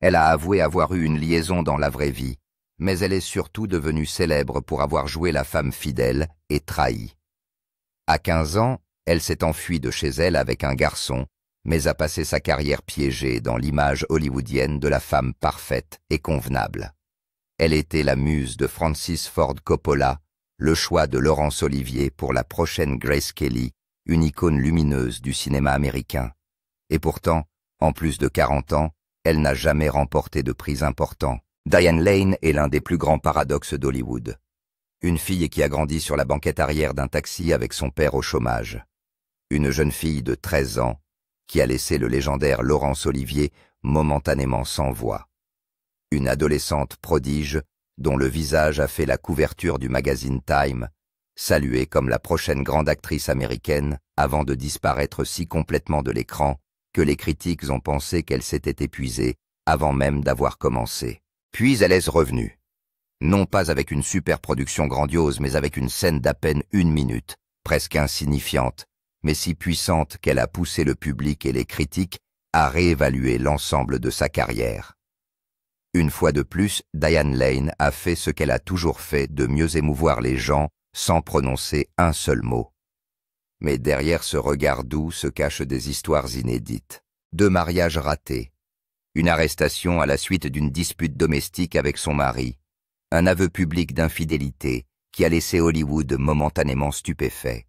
Elle a avoué avoir eu une liaison dans la vraie vie, mais elle est surtout devenue célèbre pour avoir joué la femme fidèle et trahie. À 15 ans, elle s'est enfuie de chez elle avec un garçon, mais a passé sa carrière piégée dans l'image hollywoodienne de la femme parfaite et convenable. Elle était la muse de Francis Ford Coppola, le choix de Laurence Olivier pour la prochaine Grace Kelly, une icône lumineuse du cinéma américain. Et pourtant, en plus de 40 ans, elle n'a jamais remporté de prix important. Diane Lane est l'un des plus grands paradoxes d'Hollywood. Une fille qui a grandi sur la banquette arrière d'un taxi avec son père au chômage. Une jeune fille de 13 ans qui a laissé le légendaire Laurence Olivier momentanément sans voix. Une adolescente prodige dont le visage a fait la couverture du magazine Time, saluée comme la prochaine grande actrice américaine avant de disparaître si complètement de l'écran que les critiques ont pensé qu'elle s'était épuisée avant même d'avoir commencé. Puis elle est revenue. Non pas avec une super production grandiose, mais avec une scène d'à peine 1 minute, presque insignifiante, mais si puissante qu'elle a poussé le public et les critiques à réévaluer l'ensemble de sa carrière. Une fois de plus, Diane Lane a fait ce qu'elle a toujours fait, de mieux émouvoir les gens sans prononcer un seul mot. Mais derrière ce regard doux se cachent des histoires inédites. 2 mariages ratés, une arrestation à la suite d'une dispute domestique avec son mari, un aveu public d'infidélité qui a laissé Hollywood momentanément stupéfait,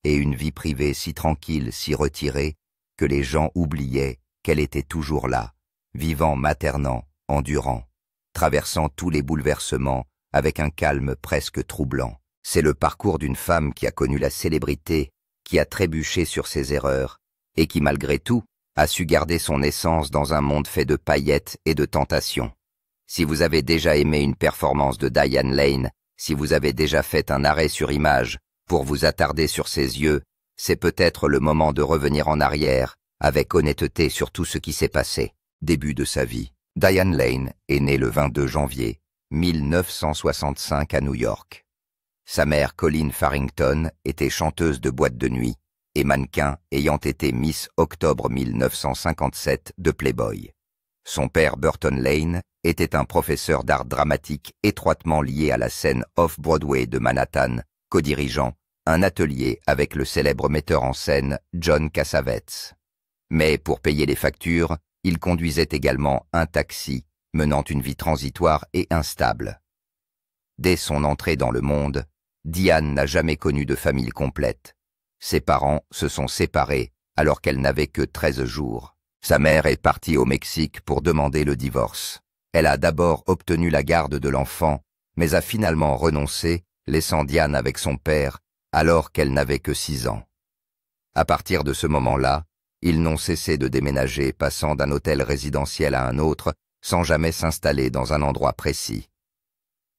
et une vie privée si tranquille, si retirée, que les gens oubliaient qu'elle était toujours là, vivant, maternant, endurant, traversant tous les bouleversements avec un calme presque troublant. C'est le parcours d'une femme qui a connu la célébrité, qui a trébuché sur ses erreurs, et qui malgré tout a su garder son essence dans un monde fait de paillettes et de tentations. Si vous avez déjà aimé une performance de Diane Lane, si vous avez déjà fait un arrêt sur image pour vous attarder sur ses yeux, c'est peut-être le moment de revenir en arrière, avec honnêteté sur tout ce qui s'est passé. Début de sa vie. Diane Lane est née le 22 janvier 1965 à New York. Sa mère, Colleen Farrington, était chanteuse de boîte de nuit et mannequin ayant été Miss Octobre 1957 de Playboy. Son père, Burton Lane, était un professeur d'art dramatique étroitement lié à la scène off-Broadway de Manhattan, co-dirigeant un atelier avec le célèbre metteur en scène John Cassavetes. Mais pour payer les factures, il conduisait également un taxi, menant une vie transitoire et instable. Dès son entrée dans le monde, Diane n'a jamais connu de famille complète. Ses parents se sont séparés alors qu'elle n'avait que 13 jours. Sa mère est partie au Mexique pour demander le divorce. Elle a d'abord obtenu la garde de l'enfant, mais a finalement renoncé, laissant Diane avec son père alors qu'elle n'avait que 6 ans. À partir de ce moment-là, ils n'ont cessé de déménager, passant d'un hôtel résidentiel à un autre, sans jamais s'installer dans un endroit précis.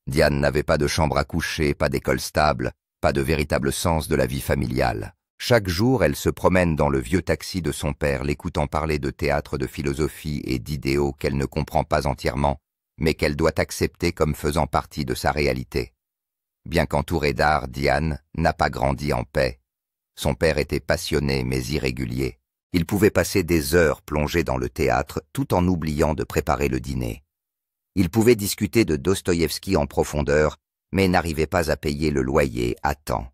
Diane n'avait pas de chambre à coucher, pas d'école stable, pas de véritable sens de la vie familiale. Chaque jour, elle se promène dans le vieux taxi de son père, l'écoutant parler de théâtre, de philosophie et d'idéaux qu'elle ne comprend pas entièrement, mais qu'elle doit accepter comme faisant partie de sa réalité. Bien qu'entourée d'art, Diane n'a pas grandi en paix. Son père était passionné mais irrégulier. Il pouvait passer des heures plongé dans le théâtre tout en oubliant de préparer le dîner. Il pouvait discuter de Dostoïevski en profondeur, mais n'arrivait pas à payer le loyer à temps.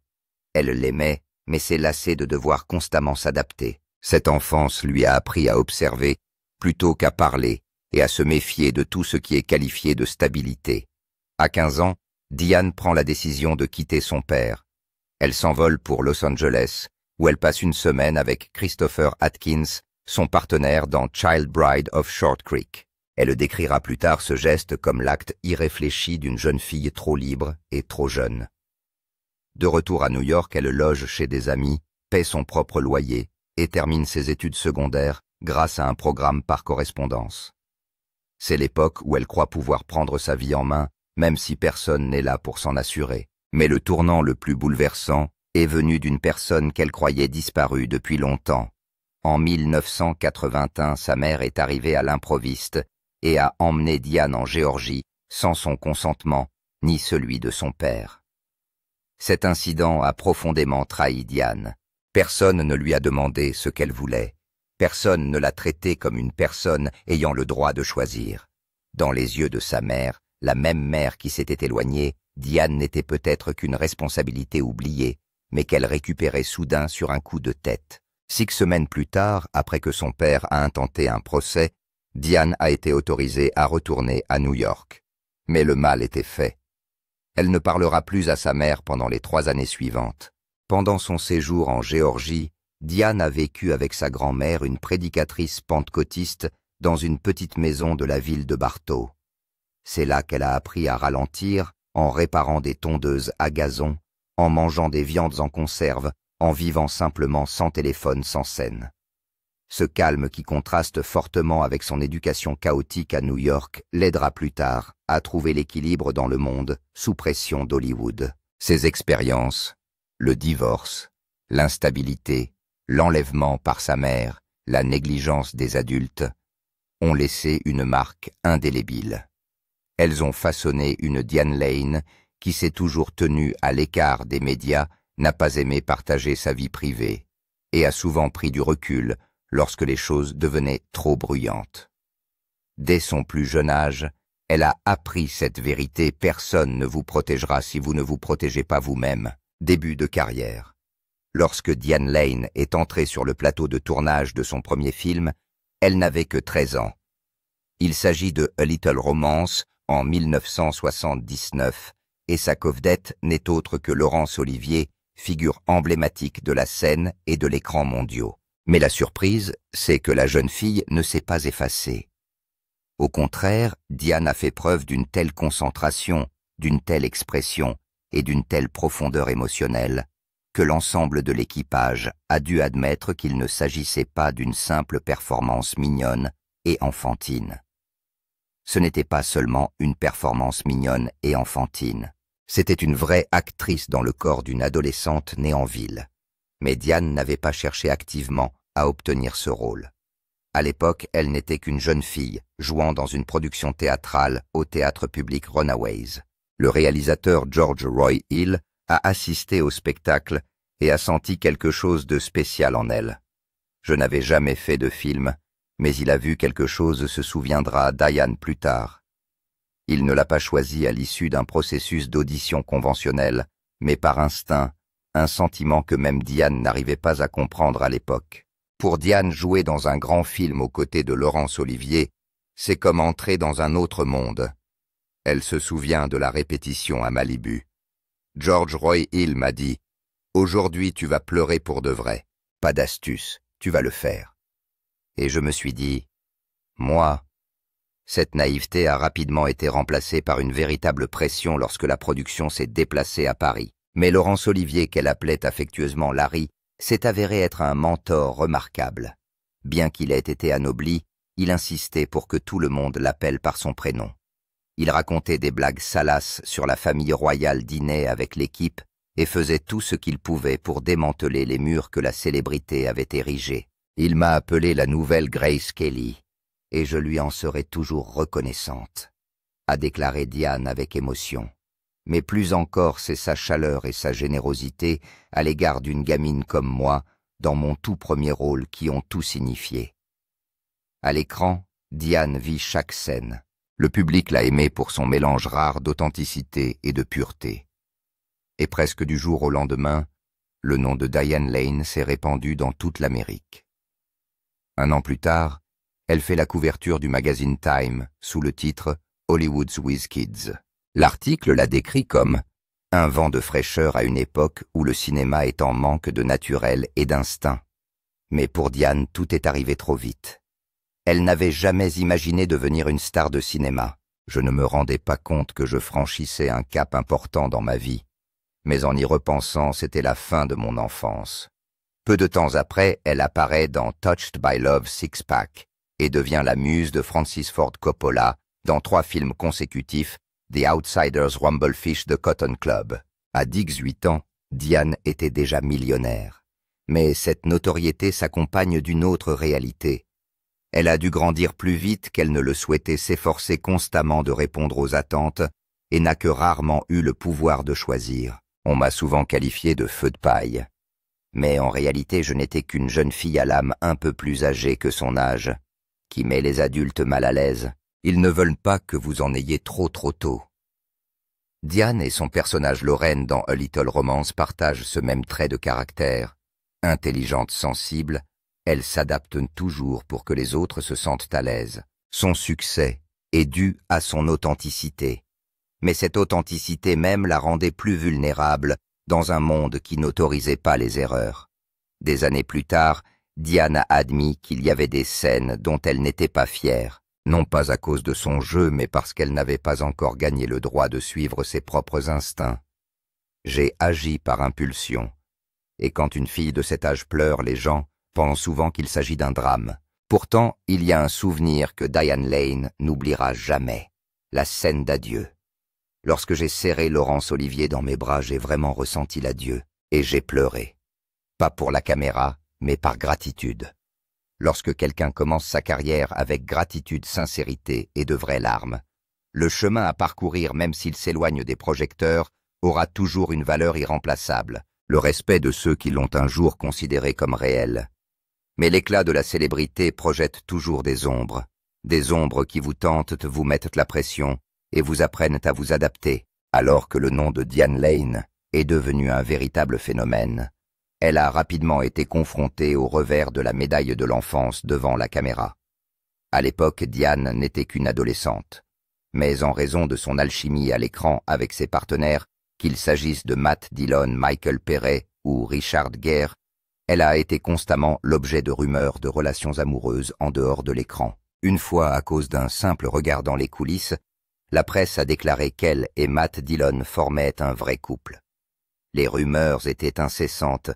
Elle l'aimait, mais s'est lassée de devoir constamment s'adapter. Cette enfance lui a appris à observer plutôt qu'à parler et à se méfier de tout ce qui est qualifié de stabilité. À 15 ans, Diane prend la décision de quitter son père. Elle s'envole pour Los Angeles, où elle passe une semaine avec Christopher Atkins, son partenaire dans Child Bride of Short Creek. Elle décrira plus tard ce geste comme l'acte irréfléchi d'une jeune fille trop libre et trop jeune. De retour à New York, elle loge chez des amis, paie son propre loyer et termine ses études secondaires grâce à un programme par correspondance. C'est l'époque où elle croit pouvoir prendre sa vie en main, même si personne n'est là pour s'en assurer. Mais le tournant le plus bouleversant est venu d'une personne qu'elle croyait disparue depuis longtemps. En 1981, sa mère est arrivée à l'improviste et a emmené Diane en Géorgie sans son consentement ni celui de son père. Cet incident a profondément trahi Diane. Personne ne lui a demandé ce qu'elle voulait, Personne ne la traitait comme une personne ayant le droit de choisir. Dans les yeux de sa mère, la même mère qui s'était éloignée, Diane n'était peut-être qu'une responsabilité oubliée, mais qu'elle récupérait soudain sur un coup de tête. 6 semaines plus tard, après que son père a intenté un procès, Diane a été autorisée à retourner à New York. Mais le mal était fait. Elle ne parlera plus à sa mère pendant les 3 années suivantes. Pendant son séjour en Géorgie, Diane a vécu avec sa grand-mère, une prédicatrice pentecôtiste, dans une petite maison de la ville de Bartow. C'est là qu'elle a appris à ralentir, en réparant des tondeuses à gazon, en mangeant des viandes en conserve, en vivant simplement sans téléphone, sans scène. Ce calme qui contraste fortement avec son éducation chaotique à New York l'aidera plus tard à trouver l'équilibre dans le monde sous pression d'Hollywood. Ses expériences, le divorce, l'instabilité, l'enlèvement par sa mère, la négligence des adultes, ont laissé une marque indélébile. Elles ont façonné une Diane Lane qui s'est toujours tenue à l'écart des médias, n'a pas aimé partager sa vie privée et a souvent pris du recul lorsque les choses devenaient trop bruyantes. Dès son plus jeune âge, elle a appris cette vérité: personne ne vous protégera si vous ne vous protégez pas vous-même. Début de carrière. Lorsque Diane Lane est entrée sur le plateau de tournage de son premier film, elle n'avait que 13 ans. Il s'agit de A Little Romance en 1979, et sa co-vedette n'est autre que Laurence Olivier, figure emblématique de la scène et de l'écran mondiaux. Mais la surprise, c'est que la jeune fille ne s'est pas effacée. Au contraire, Diane a fait preuve d'une telle concentration, d'une telle expression et d'une telle profondeur émotionnelle que l'ensemble de l'équipage a dû admettre qu'il ne s'agissait pas d'une simple performance mignonne et enfantine. Ce n'était pas seulement une performance mignonne et enfantine, c'était une vraie actrice dans le corps d'une adolescente née en ville. Mais Diane n'avait pas cherché activement à obtenir ce rôle. À l'époque, elle n'était qu'une jeune fille, jouant dans une production théâtrale au théâtre public Runaways. Le réalisateur George Roy Hill a assisté au spectacle et a senti quelque chose de spécial en elle. Je n'avais jamais fait de film, mais il a vu quelque chose, se souviendra Diane plus tard. Il ne l'a pas choisie à l'issue d'un processus d'audition conventionnel, mais par instinct, un sentiment que même Diane n'arrivait pas à comprendre à l'époque. Pour Diane, jouer dans un grand film aux côtés de Laurence Olivier, c'est comme entrer dans un autre monde. Elle se souvient de la répétition à Malibu. George Roy Hill m'a dit « Aujourd'hui tu vas pleurer pour de vrai. Pas d'astuce, tu vas le faire. » Et je me suis dit « Moi ?» Cette naïveté a rapidement été remplacée par une véritable pression lorsque la production s'est déplacée à Paris. Mais Laurence Olivier, qu'elle appelait affectueusement Larry, s'est avéré être un mentor remarquable. Bien qu'il ait été anobli, il insistait pour que tout le monde l'appelle par son prénom. Il racontait des blagues salaces sur la famille royale, dînait avec l'équipe et faisait tout ce qu'il pouvait pour démanteler les murs que la célébrité avait érigés. Il m'a appelé la nouvelle Grace Kelly, et je lui en serai toujours reconnaissante, a déclaré Diane avec émotion. Mais plus encore, c'est sa chaleur et sa générosité à l'égard d'une gamine comme moi, dans mon tout premier rôle, qui ont tout signifié. À l'écran, Diane vit chaque scène. Le public l'a aimée pour son mélange rare d'authenticité et de pureté. Et presque du jour au lendemain, le nom de Diane Lane s'est répandu dans toute l'Amérique. 1 an plus tard, elle fait la couverture du magazine Time sous le titre « Hollywood's Whiz Kids ». L'article la décrit comme « un vent de fraîcheur à une époque où le cinéma est en manque de naturel et d'instinct ». Mais pour Diane, tout est arrivé trop vite. Elle n'avait jamais imaginé devenir une star de cinéma. Je ne me rendais pas compte que je franchissais un cap important dans ma vie. Mais en y repensant, c'était la fin de mon enfance. Peu de temps après, elle apparaît dans Touched by Love Six Pack et devient la muse de Francis Ford Coppola dans 3 films consécutifs, The Outsiders, Rumblefish, The Cotton Club. À 18 ans, Diane était déjà millionnaire. Mais cette notoriété s'accompagne d'une autre réalité. Elle a dû grandir plus vite qu'elle ne le souhaitait, s'efforcer constamment de répondre aux attentes et n'a que rarement eu le pouvoir de choisir. On m'a souvent qualifié de feu de paille. Mais en réalité, je n'étais qu'une jeune fille à l'âme un peu plus âgée que son âge, qui met les adultes mal à l'aise. Ils ne veulent pas que vous en ayez trop tôt. Diane et son personnage Lorraine dans A Little Romance partagent ce même trait de caractère. Intelligente, sensible, elle s'adapte toujours pour que les autres se sentent à l'aise. Son succès est dû à son authenticité. Mais cette authenticité même la rendait plus vulnérable dans un monde qui n'autorisait pas les erreurs. Des années plus tard, Diane a admis qu'il y avait des scènes dont elle n'était pas fière, non pas à cause de son jeu, mais parce qu'elle n'avait pas encore gagné le droit de suivre ses propres instincts. J'ai agi par impulsion. Et quand une fille de cet âge pleure, les gens pensent souvent qu'il s'agit d'un drame. Pourtant, il y a un souvenir que Diane Lane n'oubliera jamais, la scène d'adieu. Lorsque j'ai serré Laurence Olivier dans mes bras, j'ai vraiment ressenti l'adieu, et j'ai pleuré. Pas pour la caméra, mais par gratitude. Lorsque quelqu'un commence sa carrière avec gratitude, sincérité et de vraies larmes, le chemin à parcourir, même s'il s'éloigne des projecteurs, aura toujours une valeur irremplaçable, le respect de ceux qui l'ont un jour considéré comme réel. Mais l'éclat de la célébrité projette toujours des ombres qui vous tentent, vous mettent la pression et vous apprennent à vous adapter, alors que le nom de Diane Lane est devenu un véritable phénomène. Elle a rapidement été confrontée au revers de la médaille de l'enfance devant la caméra. À l'époque, Diane n'était qu'une adolescente. Mais en raison de son alchimie à l'écran avec ses partenaires, qu'il s'agisse de Matt Dillon, Michael Perret ou Richard Gere, elle a été constamment l'objet de rumeurs de relations amoureuses en dehors de l'écran. Une fois, à cause d'un simple regard dans les coulisses, la presse a déclaré qu'elle et Matt Dillon formaient un vrai couple. Les rumeurs étaient incessantes,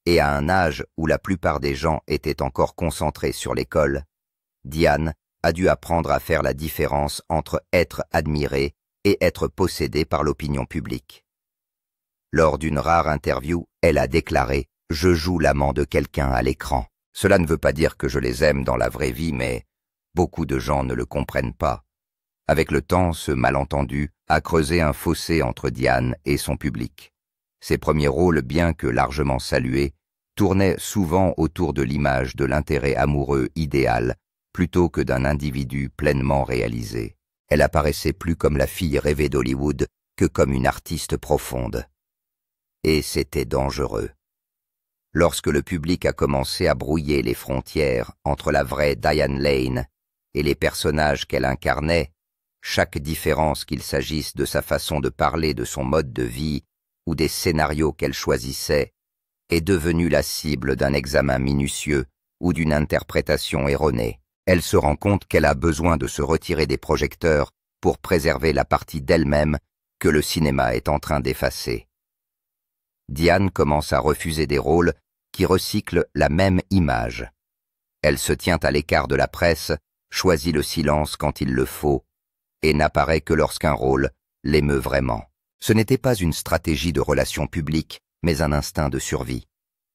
et à un âge où la plupart des gens étaient encore concentrés sur l'école, Diane a dû apprendre à faire la différence entre être admirée et être possédée par l'opinion publique. Lors d'une rare interview, elle a déclaré « Je joue l'amant de quelqu'un à l'écran. Cela ne veut pas dire que je les aime dans la vraie vie, mais beaucoup de gens ne le comprennent pas. » Avec le temps, ce malentendu a creusé un fossé entre Diane et son public. Ses premiers rôles, bien que largement salués, tournaient souvent autour de l'image de l'intérêt amoureux idéal plutôt que d'un individu pleinement réalisé. Elle apparaissait plus comme la fille rêvée d'Hollywood que comme une artiste profonde. Et c'était dangereux. Lorsque le public a commencé à brouiller les frontières entre la vraie Diane Lane et les personnages qu'elle incarnait, chaque différence qu'il s'agisse de sa façon de parler, de son mode de vie ou des scénarios qu'elle choisissait, est devenue la cible d'un examen minutieux ou d'une interprétation erronée. Elle se rend compte qu'elle a besoin de se retirer des projecteurs pour préserver la partie d'elle-même que le cinéma est en train d'effacer. Diane commence à refuser des rôles qui recyclent la même image. Elle se tient à l'écart de la presse, choisit le silence quand il le faut, et n'apparaît que lorsqu'un rôle l'émeut vraiment. Ce n'était pas une stratégie de relations publiques, mais un instinct de survie.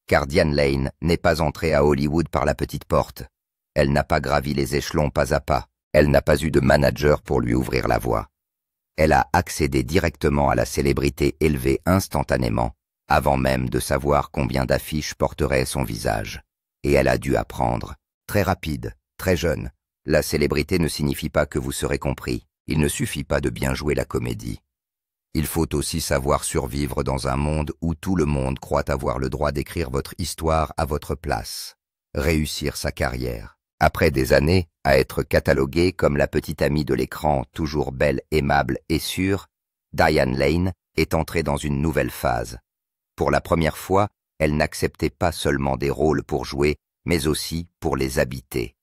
Car Diane Lane n'est pas entrée à Hollywood par la petite porte. Elle n'a pas gravi les échelons pas à pas. Elle n'a pas eu de manager pour lui ouvrir la voie. Elle a accédé directement à la célébrité élevée instantanément, avant même de savoir combien d'affiches porteraient son visage. Et elle a dû apprendre. Très rapide, très jeune. La célébrité ne signifie pas que vous serez compris. Il ne suffit pas de bien jouer la comédie. Il faut aussi savoir survivre dans un monde où tout le monde croit avoir le droit d'écrire votre histoire à votre place. Réussir sa carrière. Après des années à être cataloguée comme la petite amie de l'écran, toujours belle, aimable et sûre, Diane Lane est entrée dans une nouvelle phase. Pour la première fois, elle n'acceptait pas seulement des rôles pour jouer, mais aussi pour les habiter.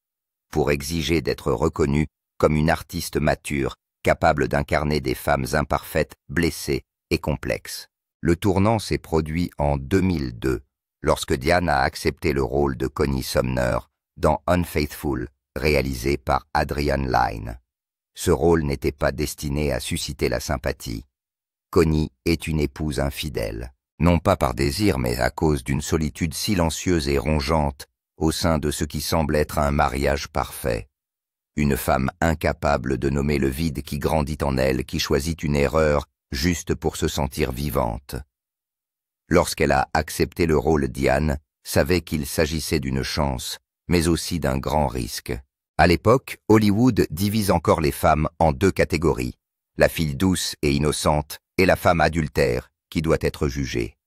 Pour exiger d'être reconnue comme une artiste mature, capable d'incarner des femmes imparfaites, blessées et complexes. Le tournant s'est produit en 2002, lorsque Diane a accepté le rôle de Connie Sumner dans Unfaithful, réalisé par Adrian Lyne. Ce rôle n'était pas destiné à susciter la sympathie. Connie est une épouse infidèle, non pas par désir, mais à cause d'une solitude silencieuse et rongeante au sein de ce qui semble être un mariage parfait. Une femme incapable de nommer le vide qui grandit en elle, qui choisit une erreur juste pour se sentir vivante. Lorsqu'elle a accepté le rôle, Diane savait qu'il s'agissait d'une chance, mais aussi d'un grand risque. À l'époque, Hollywood divise encore les femmes en deux catégories, la fille douce et innocente et la femme adultère qui doit être jugée.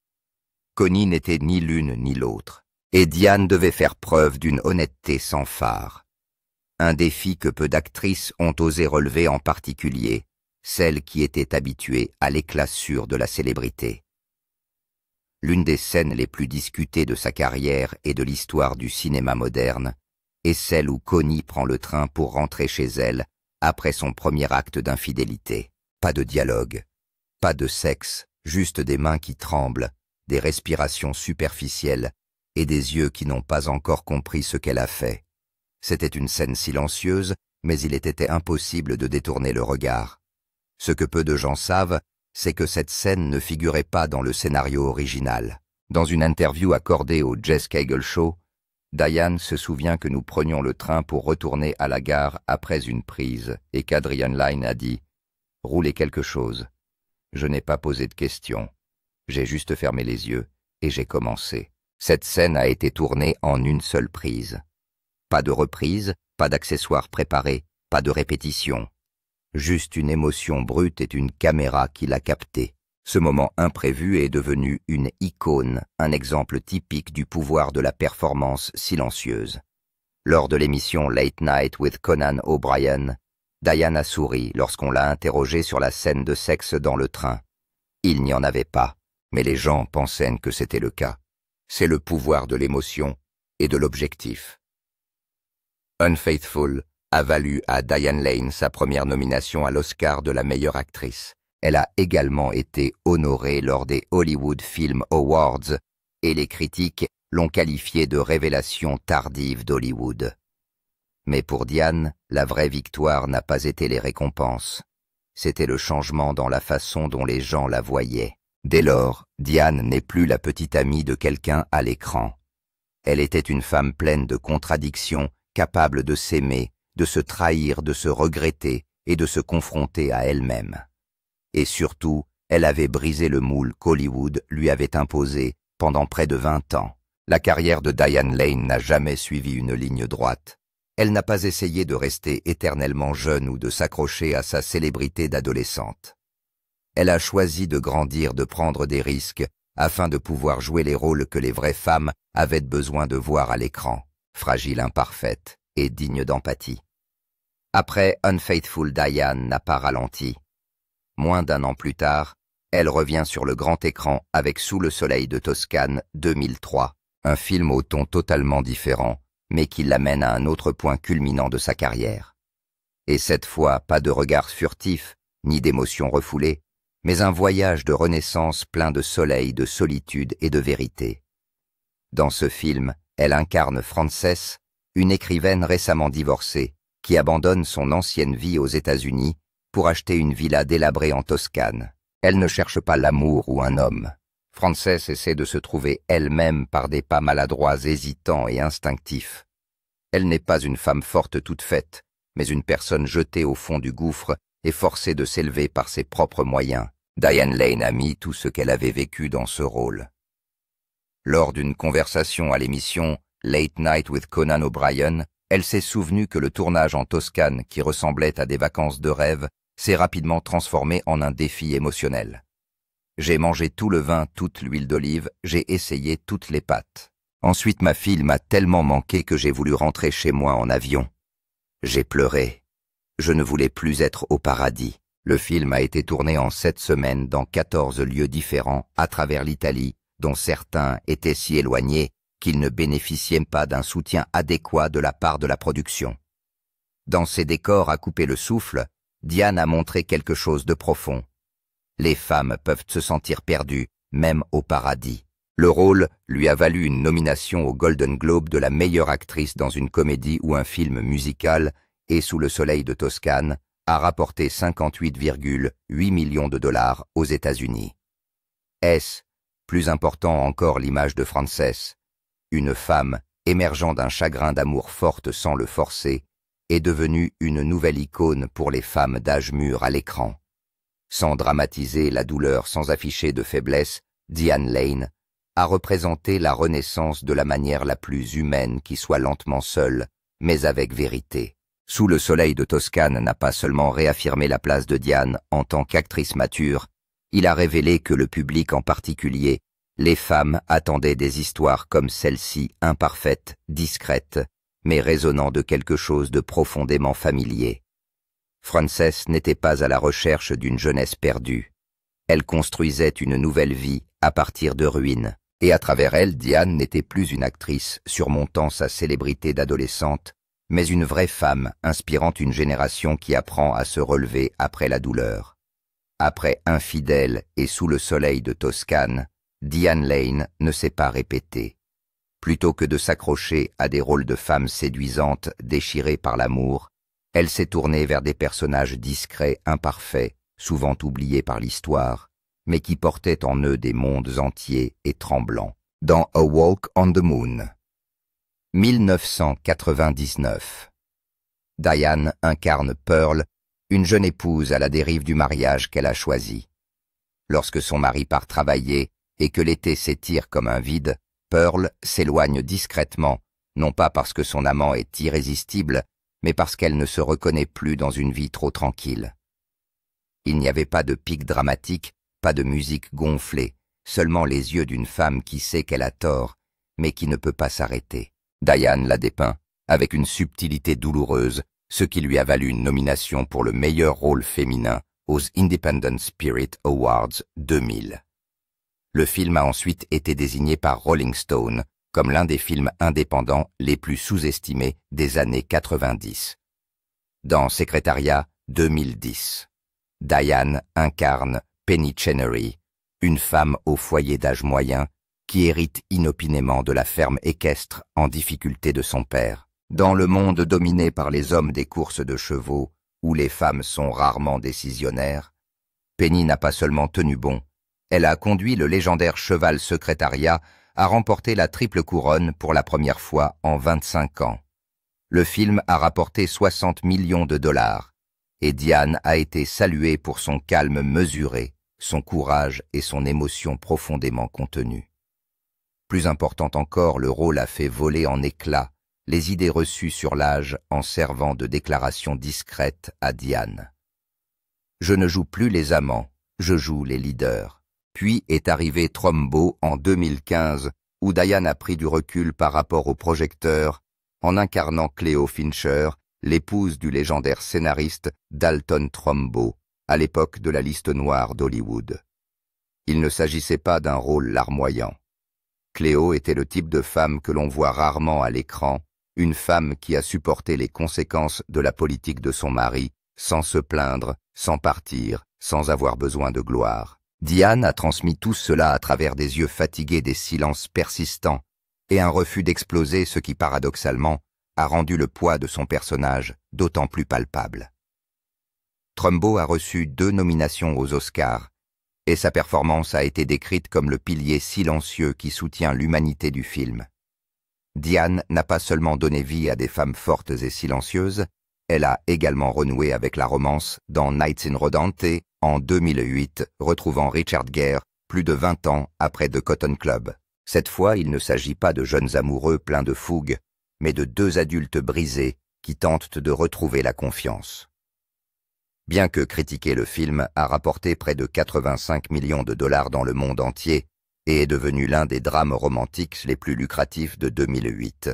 Connie n'était ni l'une ni l'autre, et Diane devait faire preuve d'une honnêteté sans fard. Un défi que peu d'actrices ont osé relever, en particulier celles qui étaient habituées à l'éclat sûr de la célébrité. L'une des scènes les plus discutées de sa carrière et de l'histoire du cinéma moderne est celle où Connie prend le train pour rentrer chez elle après son premier acte d'infidélité. Pas de dialogue, pas de sexe, juste des mains qui tremblent, des respirations superficielles et des yeux qui n'ont pas encore compris ce qu'elle a fait. C'était une scène silencieuse, mais il était impossible de détourner le regard. Ce que peu de gens savent, c'est que cette scène ne figurait pas dans le scénario original. Dans une interview accordée au Jess Cagle Show, Diane se souvient que nous prenions le train pour retourner à la gare après une prise et qu'Adrian Lyne a dit « Roulez quelque chose ». Je n'ai pas posé de questions. J'ai juste fermé les yeux et j'ai commencé. Cette scène a été tournée en une seule prise. Pas de reprise, pas d'accessoires préparés, pas de répétition. Juste une émotion brute et une caméra qui l'a captée. Ce moment imprévu est devenu une icône, un exemple typique du pouvoir de la performance silencieuse. Lors de l'émission Late Night with Conan O'Brien, Diane a souri lorsqu'on l'a interrogée sur la scène de sexe dans le train. Il n'y en avait pas, mais les gens pensaient que c'était le cas. C'est le pouvoir de l'émotion et de l'objectif. Unfaithful a valu à Diane Lane sa première nomination à l'Oscar de la meilleure actrice. Elle a également été honorée lors des Hollywood Film Awards et les critiques l'ont qualifiée de révélation tardive d'Hollywood. Mais pour Diane, la vraie victoire n'a pas été les récompenses. C'était le changement dans la façon dont les gens la voyaient. Dès lors, Diane n'est plus la petite amie de quelqu'un à l'écran. Elle était une femme pleine de contradictions, capable de s'aimer, de se trahir, de se regretter et de se confronter à elle-même. Et surtout, elle avait brisé le moule qu'Hollywood lui avait imposé pendant près de 20 ans. La carrière de Diane Lane n'a jamais suivi une ligne droite. Elle n'a pas essayé de rester éternellement jeune ou de s'accrocher à sa célébrité d'adolescente. Elle a choisi de grandir, de prendre des risques, afin de pouvoir jouer les rôles que les vraies femmes avaient besoin de voir à l'écran, fragile, imparfaite et digne d'empathie. Après Unfaithful, Diane n'a pas ralenti. Moins d'un an plus tard, elle revient sur le grand écran avec Sous le soleil de Toscane 2003, un film au ton totalement différent, mais qui l'amène à un autre point culminant de sa carrière. Et cette fois, pas de regard furtif, ni d'émotions refoulées, mais un voyage de renaissance plein de soleil, de solitude et de vérité. Dans ce film, elle incarne Frances, une écrivaine récemment divorcée, qui abandonne son ancienne vie aux États-Unis pour acheter une villa délabrée en Toscane. Elle ne cherche pas l'amour ou un homme. Frances essaie de se trouver elle-même par des pas maladroits, hésitants et instinctifs. Elle n'est pas une femme forte toute faite, mais une personne jetée au fond du gouffre et forcée de s'élever par ses propres moyens. Diane Lane a mis tout ce qu'elle avait vécu dans ce rôle. Lors d'une conversation à l'émission Late Night with Conan O'Brien, elle s'est souvenue que le tournage en Toscane, qui ressemblait à des vacances de rêve, s'est rapidement transformé en un défi émotionnel. J'ai mangé tout le vin, toute l'huile d'olive, j'ai essayé toutes les pâtes. Ensuite, ma fille m'a tellement manqué que j'ai voulu rentrer chez moi en avion. J'ai pleuré. Je ne voulais plus être au paradis. Le film a été tourné en 7 semaines dans 14 lieux différents à travers l'Italie, dont certains étaient si éloignés qu'ils ne bénéficiaient pas d'un soutien adéquat de la part de la production. Dans ces décors à couper le souffle, Diane a montré quelque chose de profond. Les femmes peuvent se sentir perdues, même au paradis. Le rôle lui a valu une nomination au Golden Globe de la meilleure actrice dans une comédie ou un film musical et Sous le soleil de Toscane a rapporté 58,8 millions de dollars aux États-Unis. Est-ce, plus important encore, l'image de Frances, une femme émergeant d'un chagrin d'amour forte sans le forcer, est devenue une nouvelle icône pour les femmes d'âge mûr à l'écran. Sans dramatiser la douleur, sans afficher de faiblesse, Diane Lane, a représenté la Renaissance de la manière la plus humaine qui soit lentement seule, mais avec vérité. Sous le soleil de Toscane n'a pas seulement réaffirmé la place de Diane en tant qu'actrice mature, il a révélé que le public en particulier, les femmes attendaient des histoires comme celle-ci, imparfaites, discrètes, mais résonnant de quelque chose de profondément familier. Frances n'était pas à la recherche d'une jeunesse perdue. Elle construisait une nouvelle vie à partir de ruines, et à travers elle, Diane n'était plus une actrice surmontant sa célébrité d'adolescente, mais une vraie femme inspirant une génération qui apprend à se relever après la douleur. Après Infidèle et Sous le soleil de Toscane, Diane Lane ne s'est pas répétée. Plutôt que de s'accrocher à des rôles de femmes séduisantes déchirées par l'amour, elle s'est tournée vers des personnages discrets, imparfaits, souvent oubliés par l'histoire, mais qui portaient en eux des mondes entiers et tremblants. Dans A Walk on the Moon, 1999. Diane incarne Pearl, une jeune épouse à la dérive du mariage qu'elle a choisi. Lorsque son mari part travailler et que l'été s'étire comme un vide, Pearl s'éloigne discrètement, non pas parce que son amant est irrésistible, mais parce qu'elle ne se reconnaît plus dans une vie trop tranquille. Il n'y avait pas de pic dramatique, pas de musique gonflée, seulement les yeux d'une femme qui sait qu'elle a tort, mais qui ne peut pas s'arrêter. Diane l'a dépeint, avec une subtilité douloureuse, ce qui lui a valu une nomination pour le meilleur rôle féminin aux Independent Spirit Awards 2000. Le film a ensuite été désigné par Rolling Stone comme l'un des films indépendants les plus sous-estimés des années 90. Dans Secretariat 2010, Diane incarne Penny Chenery, une femme au foyer d'âge moyen qui hérite inopinément de la ferme équestre en difficulté de son père. Dans le monde dominé par les hommes des courses de chevaux, où les femmes sont rarement décisionnaires, Penny n'a pas seulement tenu bon, elle a conduit le légendaire cheval Secretariat à remporter la triple couronne pour la première fois en 25 ans. Le film a rapporté 60 millions de dollars, et Diane a été saluée pour son calme mesuré, son courage et son émotion profondément contenue. Plus important encore, le rôle a fait voler en éclats les idées reçues sur l'âge en servant de déclaration discrète à Diane. Je ne joue plus les amants, je joue les leaders. Puis est arrivé Trumbo en 2015, où Diane a pris du recul par rapport au projecteur, en incarnant Cleo Fincher, l'épouse du légendaire scénariste Dalton Trumbo, à l'époque de la liste noire d'Hollywood. Il ne s'agissait pas d'un rôle larmoyant. Cleo était le type de femme que l'on voit rarement à l'écran, une femme qui a supporté les conséquences de la politique de son mari, sans se plaindre, sans partir, sans avoir besoin de gloire. Diane a transmis tout cela à travers des yeux fatigués des silences persistants et un refus d'exploser, ce qui, paradoxalement, a rendu le poids de son personnage d'autant plus palpable. Trumbo a reçu 2 nominations aux Oscars, et sa performance a été décrite comme le pilier silencieux qui soutient l'humanité du film. Diane n'a pas seulement donné vie à des femmes fortes et silencieuses, elle a également renoué avec la romance dans Nights in Rodante en 2008, retrouvant Richard Gere plus de 20 ans après The Cotton Club. Cette fois, il ne s'agit pas de jeunes amoureux pleins de fougue, mais de 2 adultes brisés qui tentent de retrouver la confiance. Bien que critiqué, le film a rapporté près de 85 millions de dollars dans le monde entier et est devenu l'un des drames romantiques les plus lucratifs de 2008.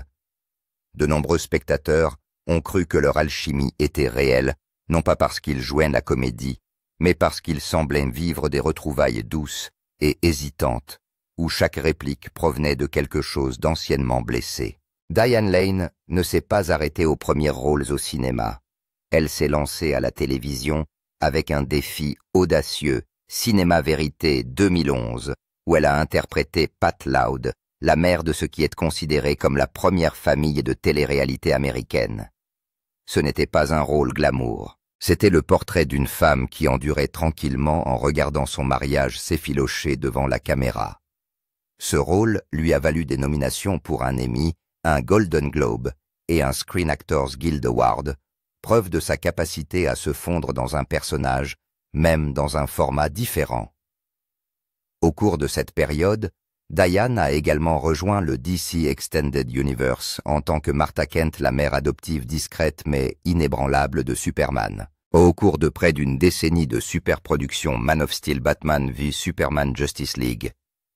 De nombreux spectateurs ont cru que leur alchimie était réelle, non pas parce qu'ils jouaient la comédie, mais parce qu'ils semblaient vivre des retrouvailles douces et hésitantes, où chaque réplique provenait de quelque chose d'anciennement blessé. Diane Lane ne s'est pas arrêtée aux premiers rôles au cinéma. Elle s'est lancée à la télévision avec un défi audacieux, Cinéma Vérité 2011, où elle a interprété Pat Loud, la mère de ce qui est considéré comme la première famille de télé-réalité américaine. Ce n'était pas un rôle glamour. C'était le portrait d'une femme qui endurait tranquillement en regardant son mariage s'effilocher devant la caméra. Ce rôle lui a valu des nominations pour un Emmy, un Golden Globe et un Screen Actors Guild Award, preuve de sa capacité à se fondre dans un personnage, même dans un format différent. Au cours de cette période, Diane a également rejoint le DC Extended Universe en tant que Martha Kent, la mère adoptive discrète mais inébranlable de Superman. Au cours de près d'une décennie de superproduction Man of Steel, Batman v Superman, Justice League,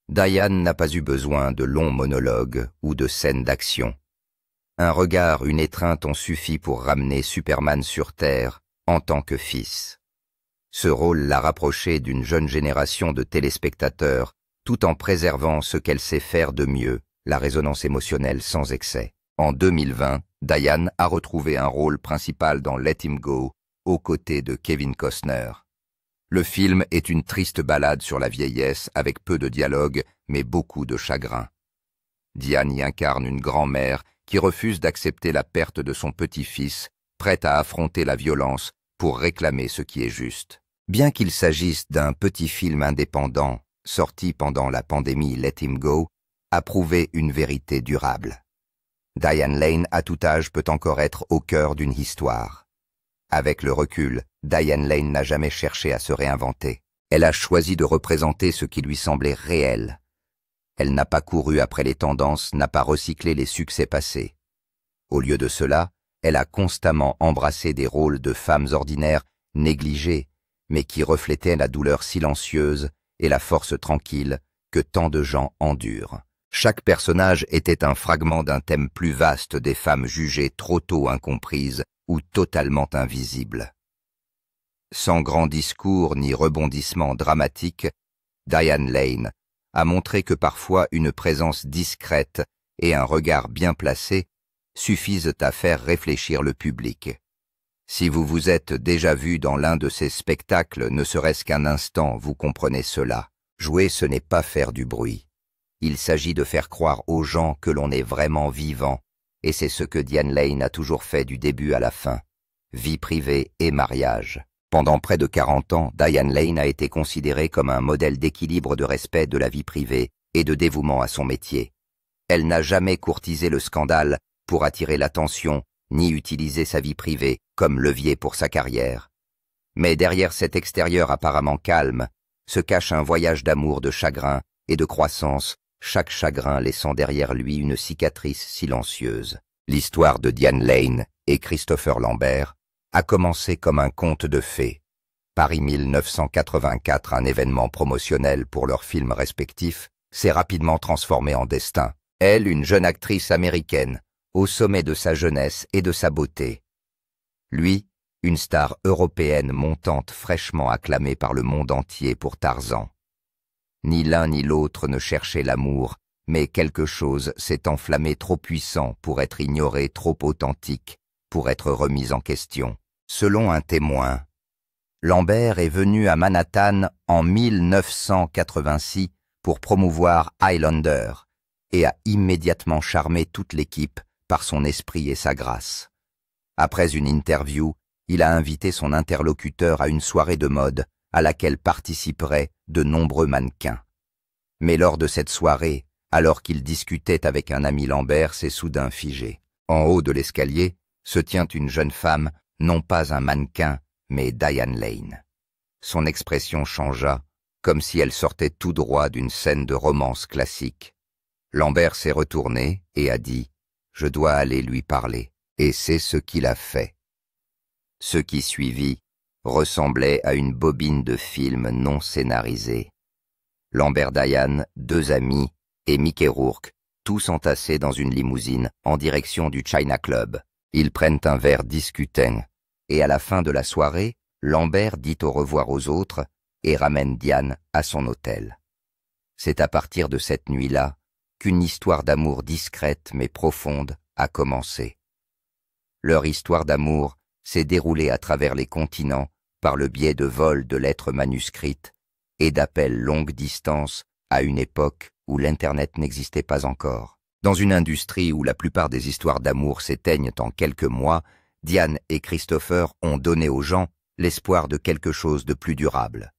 Diane n'a pas eu besoin de longs monologues ou de scènes d'action. Un regard, une étreinte ont suffi pour ramener Superman sur Terre en tant que fils. Ce rôle l'a rapproché d'une jeune génération de téléspectateurs tout en préservant ce qu'elle sait faire de mieux, la résonance émotionnelle sans excès. En 2020, Diane a retrouvé un rôle principal dans Let Him Go, aux côtés de Kevin Costner. Le film est une triste ballade sur la vieillesse avec peu de dialogue, mais beaucoup de chagrin. Diane y incarne une grand-mère qui refuse d'accepter la perte de son petit-fils, prête à affronter la violence pour réclamer ce qui est juste. Bien qu'il s'agisse d'un petit film indépendant, sorti pendant la pandémie, Let Him Go a prouvé une vérité durable. Diane Lane, à tout âge, peut encore être au cœur d'une histoire. Avec le recul, Diane Lane n'a jamais cherché à se réinventer. Elle a choisi de représenter ce qui lui semblait réel. Elle n'a pas couru après les tendances, n'a pas recyclé les succès passés. Au lieu de cela, elle a constamment embrassé des rôles de femmes ordinaires, négligées, mais qui reflétaient la douleur silencieuse et la force tranquille que tant de gens endurent. Chaque personnage était un fragment d'un thème plus vaste des femmes jugées trop tôt incomprises ou totalement invisibles. Sans grand discours ni rebondissement dramatique, Diane Lane a montré que parfois une présence discrète et un regard bien placé suffisent à faire réfléchir le public. Si vous vous êtes déjà vu dans l'un de ces spectacles, ne serait-ce qu'un instant, vous comprenez cela. Jouer, ce n'est pas faire du bruit. Il s'agit de faire croire aux gens que l'on est vraiment vivant, et c'est ce que Diane Lane a toujours fait du début à la fin. Vie privée et mariage. Pendant près de 40 ans, Diane Lane a été considérée comme un modèle d'équilibre, de respect de la vie privée et de dévouement à son métier. Elle n'a jamais courtisé le scandale pour attirer l'attention, ni utilisé sa vie privée comme levier pour sa carrière. Mais derrière cet extérieur apparemment calme, se cache un voyage d'amour, de chagrin et de croissance, chaque chagrin laissant derrière lui une cicatrice silencieuse. L'histoire de Diane Lane et Christopher Lambert a commencé comme un conte de fées. Paris 1984, un événement promotionnel pour leurs films respectifs, s'est rapidement transformé en destin. Elle, une jeune actrice américaine, au sommet de sa jeunesse et de sa beauté. Lui, une star européenne montante fraîchement acclamée par le monde entier pour Tarzan. Ni l'un ni l'autre ne cherchait l'amour, mais quelque chose s'est enflammé trop puissant pour être ignoré, trop authentique, pour être remis en question. Selon un témoin, Lambert est venu à Manhattan en 1986 pour promouvoir Highlander et a immédiatement charmé toute l'équipe par son esprit et sa grâce. Après une interview, il a invité son interlocuteur à une soirée de mode à laquelle participeraient de nombreux mannequins. Mais lors de cette soirée, alors qu'il discutait avec un ami, Lambert s'est soudain figé. En haut de l'escalier se tient une jeune femme, non pas un mannequin, mais Diane Lane. Son expression changea, comme si elle sortait tout droit d'une scène de romance classique. Lambert s'est retourné et a dit « Je dois aller lui parler », et c'est ce qu'il a fait. Ce qui suivit ressemblait à une bobine de film non scénarisée. Lambert, Diane, deux amis et Mickey Rourke, tous entassés dans une limousine en direction du China Club. Ils prennent un verre discutant, et à la fin de la soirée, Lambert dit au revoir aux autres et ramène Diane à son hôtel. C'est à partir de cette nuit-là qu'une histoire d'amour discrète mais profonde a commencé. Leur histoire d'amour s'est déroulée à travers les continents par le biais de vols de lettres manuscrites et d'appels longue distance à une époque où l'Internet n'existait pas encore. Dans une industrie où la plupart des histoires d'amour s'éteignent en quelques mois, Diane et Christopher ont donné aux gens l'espoir de quelque chose de plus durable.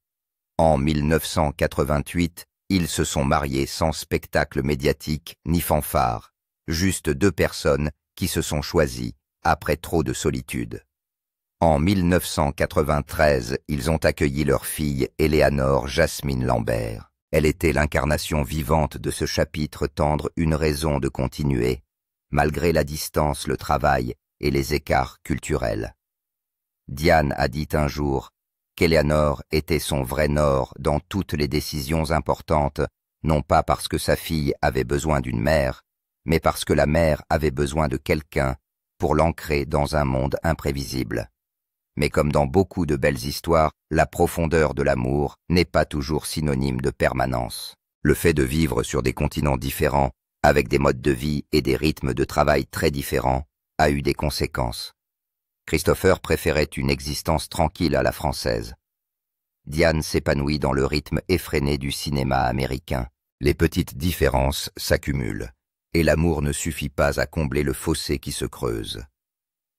En 1988, ils se sont mariés sans spectacle médiatique ni fanfare, juste deux personnes qui se sont choisies après trop de solitude. En 1993, ils ont accueilli leur fille Eleanor Jasmine Lambert. Elle était l'incarnation vivante de ce chapitre tendre, une raison de continuer, malgré la distance, le travail et les écarts culturels. Diane a dit un jour qu'Eleanor était son vrai nord dans toutes les décisions importantes, non pas parce que sa fille avait besoin d'une mère, mais parce que la mère avait besoin de quelqu'un pour l'ancrer dans un monde imprévisible. Mais comme dans beaucoup de belles histoires, la profondeur de l'amour n'est pas toujours synonyme de permanence. Le fait de vivre sur des continents différents, avec des modes de vie et des rythmes de travail très différents, a eu des conséquences. Christopher préférait une existence tranquille à la française. Diane s'épanouit dans le rythme effréné du cinéma américain. Les petites différences s'accumulent, et l'amour ne suffit pas à combler le fossé qui se creuse.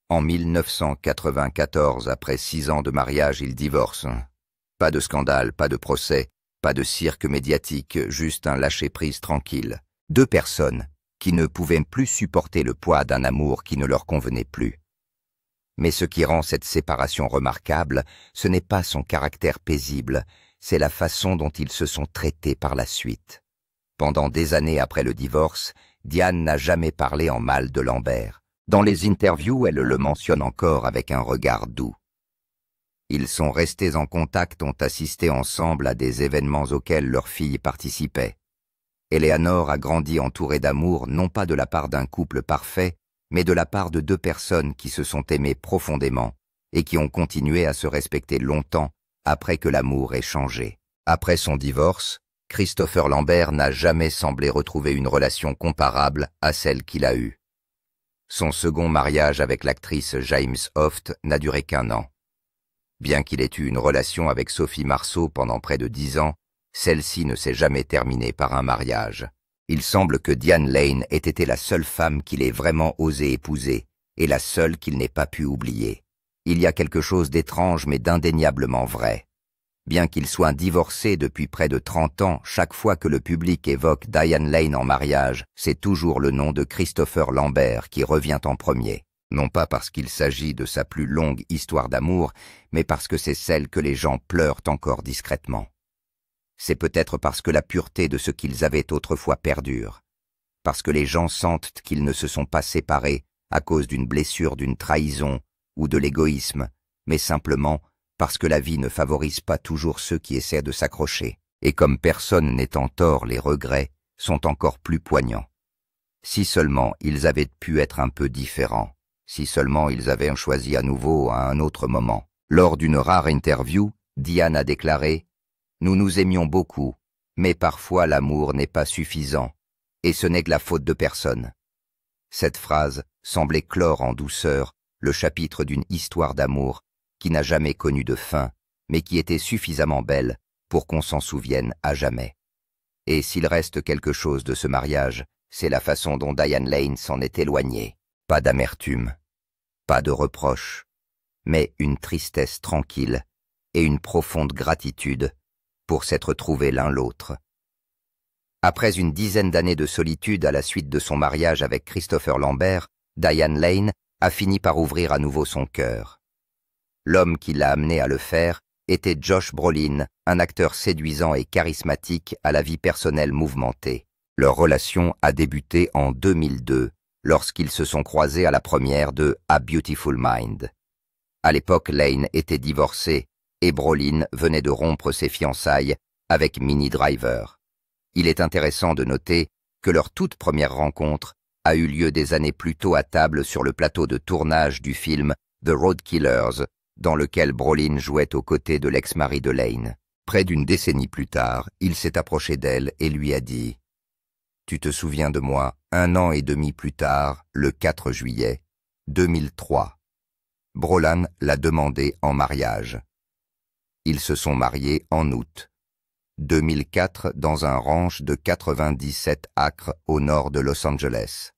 En 1994, après 6 ans de mariage, ils divorcent. Pas de scandale, pas de procès, pas de cirque médiatique, juste un lâcher-prise tranquille. 2 personnes qui ne pouvaient plus supporter le poids d'un amour qui ne leur convenait plus. Mais ce qui rend cette séparation remarquable, ce n'est pas son caractère paisible, c'est la façon dont ils se sont traités par la suite. Pendant des années après le divorce, Diane n'a jamais parlé en mal de Lambert. Dans les interviews, elle le mentionne encore avec un regard doux. Ils sont restés en contact, ont assisté ensemble à des événements auxquels leur fille participait. Eleanor a grandi entourée d'amour, non pas de la part d'un couple parfait, mais de la part de 2 personnes qui se sont aimées profondément et qui ont continué à se respecter longtemps après que l'amour ait changé. Après son divorce, Christopher Lambert n'a jamais semblé retrouver une relation comparable à celle qu'il a eue. Son second mariage avec l'actrice James Hoft n'a duré qu'1 an. Bien qu'il ait eu une relation avec Sophie Marceau pendant près de 10 ans, celle-ci ne s'est jamais terminée par un mariage. Il semble que Diane Lane ait été la seule femme qu'il ait vraiment osé épouser, et la seule qu'il n'ait pas pu oublier. Il y a quelque chose d'étrange mais d'indéniablement vrai. Bien qu'il soit divorcé depuis près de 30 ans, chaque fois que le public évoque Diane Lane en mariage, c'est toujours le nom de Christopher Lambert qui revient en premier. Non pas parce qu'il s'agit de sa plus longue histoire d'amour, mais parce que c'est celle que les gens pleurent encore discrètement. C'est peut-être parce que la pureté de ce qu'ils avaient autrefois perdure, parce que les gens sentent qu'ils ne se sont pas séparés à cause d'une blessure, d'une trahison ou de l'égoïsme, mais simplement parce que la vie ne favorise pas toujours ceux qui essaient de s'accrocher, et comme personne n'est en tort, les regrets sont encore plus poignants. Si seulement ils avaient pu être un peu différents, si seulement ils avaient choisi à nouveau à un autre moment. Lors d'une rare interview, Diane a déclaré « Nous nous aimions beaucoup, mais parfois l'amour n'est pas suffisant, et ce n'est que la faute de personne. » Cette phrase semblait clore en douceur le chapitre d'une histoire d'amour qui n'a jamais connu de fin, mais qui était suffisamment belle pour qu'on s'en souvienne à jamais. Et s'il reste quelque chose de ce mariage, c'est la façon dont Diane Lane s'en est éloignée. Pas d'amertume, pas de reproche, mais une tristesse tranquille et une profonde gratitude pour s'être trouvés l'un l'autre. Après une dizaine d'années de solitude à la suite de son mariage avec Christopher Lambert, Diane Lane a fini par ouvrir à nouveau son cœur. L'homme qui l'a amené à le faire était Josh Brolin, un acteur séduisant et charismatique à la vie personnelle mouvementée. Leur relation a débuté en 2002, lorsqu'ils se sont croisés à la première de A Beautiful Mind. À l'époque, Lane était divorcée et Brolin venait de rompre ses fiançailles avec Minnie Driver. Il est intéressant de noter que leur toute première rencontre a eu lieu des années plus tôt à table sur le plateau de tournage du film The Road Killers, dans lequel Brolin jouait aux côtés de l'ex-mari de Lane. Près d'une décennie plus tard, il s'est approché d'elle et lui a dit « Tu te souviens de moi, 1 an et demi plus tard, le 4 juillet 2003. » Brolin l'a demandé en mariage. Ils se sont mariés en août 2004 dans un ranch de 97 acres au nord de Los Angeles.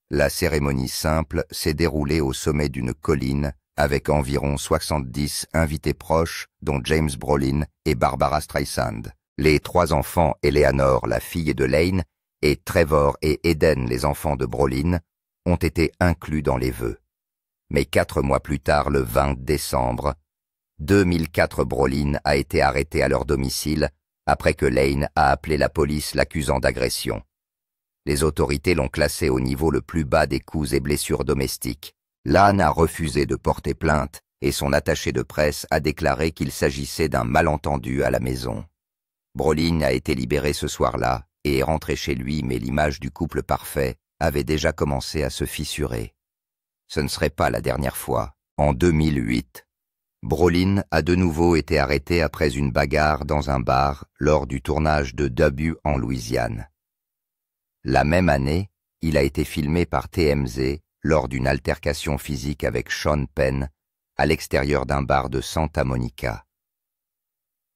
La cérémonie simple s'est déroulée au sommet d'une colline avec environ 70 invités proches dont James Brolin et Barbara Streisand. Les 3 enfants, Eleanor, la fille de Lane, et Trevor et Eden, les enfants de Brolin, ont été inclus dans les vœux. Mais 4 mois plus tard, le 20 décembre 2004, Brolin a été arrêté à leur domicile après que Lane a appelé la police l'accusant d'agression. Les autorités l'ont classé au niveau le plus bas des coups et blessures domestiques. Lane a refusé de porter plainte et son attaché de presse a déclaré qu'il s'agissait d'un malentendu à la maison. Brolin a été libéré ce soir-là et est rentré chez lui, mais l'image du couple parfait avait déjà commencé à se fissurer. Ce ne serait pas la dernière fois. En 2008, Brolin a de nouveau été arrêté après une bagarre dans un bar lors du tournage de W en Louisiane. La même année, il a été filmé par TMZ lors d'une altercation physique avec Sean Penn à l'extérieur d'un bar de Santa Monica.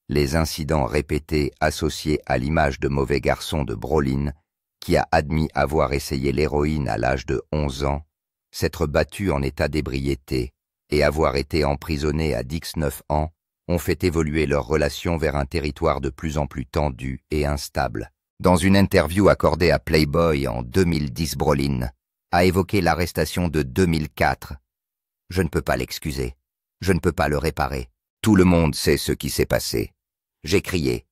Les incidents répétés associés à l'image de mauvais garçon de Brolin, qui a admis avoir essayé l'héroïne à l'âge de 11 ans, s'être battu en état d'ébriété et avoir été emprisonné à 19 ans, ont fait évoluer leur relation vers un territoire de plus en plus tendu et instable. Dans une interview accordée à Playboy en 2010, Brolin a évoqué l'arrestation de 2004. « Je ne peux pas l'excuser. Je ne peux pas le réparer. Tout le monde sait ce qui s'est passé. J'ai crié.